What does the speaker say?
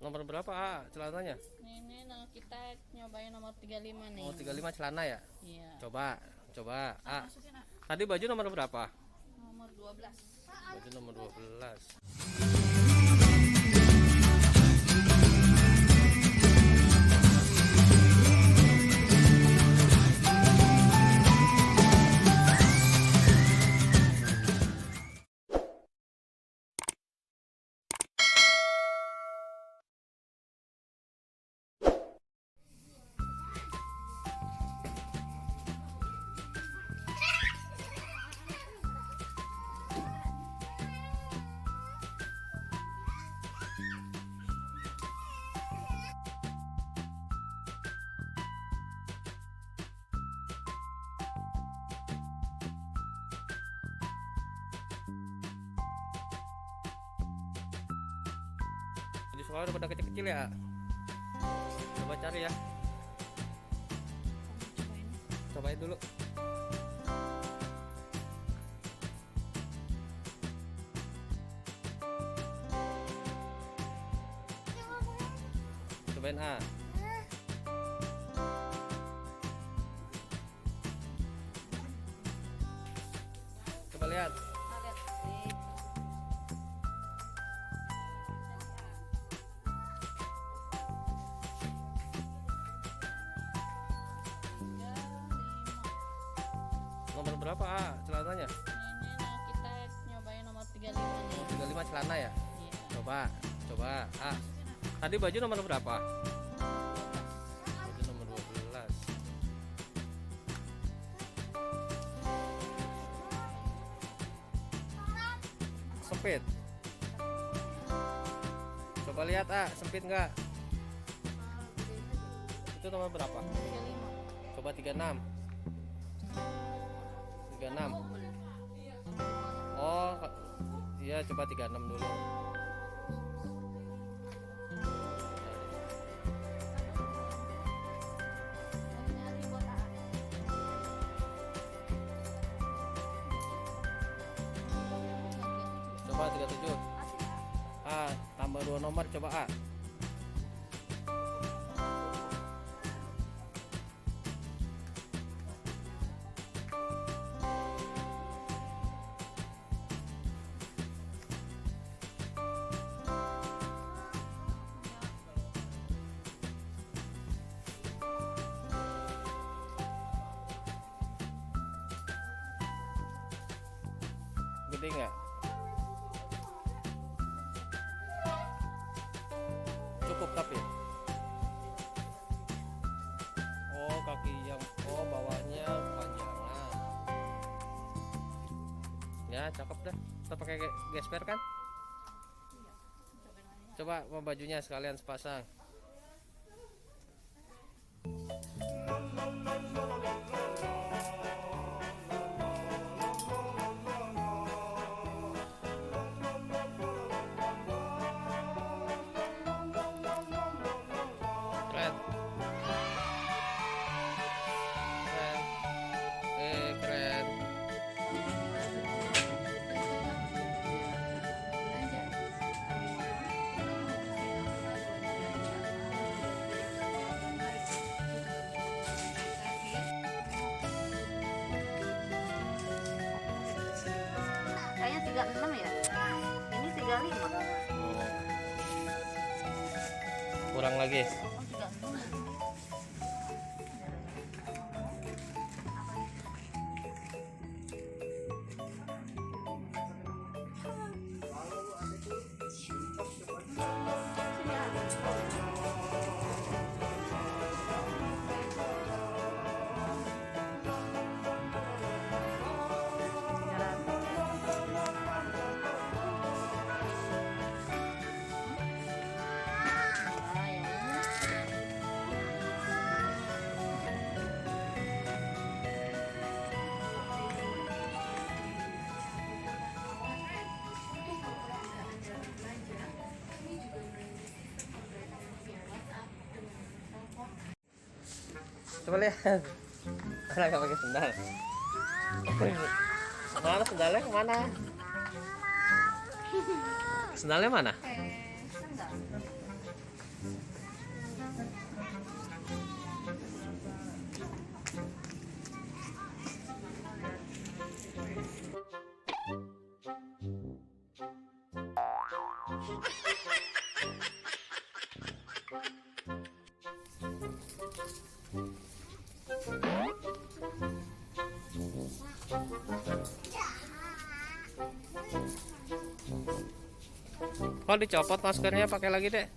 Nomor berapa celananya? Ini kita nyobain nomor 35 nih. Oh, 35 celana ya? Iya. Coba. Masukin, Tadi baju nomor berapa? nomor 12. Baju nomor 12. Di sekolah udah pada kecil-kecil ya? Coba cari ya. Cobain dulu. Cobain A. Coba lihat. Nomor berapa celananya? Ini kita nyobain nomor 35 nih. Oh, 35 celana ya? Iya. Coba Tadi baju nomor berapa? Baju nomor 12. Sempit. Coba lihat sempit nggak? Itu nomor berapa? 35. Coba 36. 36. Oh iya, coba 36 dulu. Coba 37. Tambah 2 nomor, coba gede nggak? Cukup tapi kaki yang bawahnya panjangan ya, cakep dah. Kita pakai gesper kan? Coba bajunya sekalian sepasang. Keren. Keren. Kayaknya 36 ya. Ini 35. Kurang lagi. Oh, 36. Coba lihat. Mana nggak pakai sendal? Mana sendalnya kemana? Sendalnya mana? Sendal. Oh, dicopot maskernya, pakai lagi deh.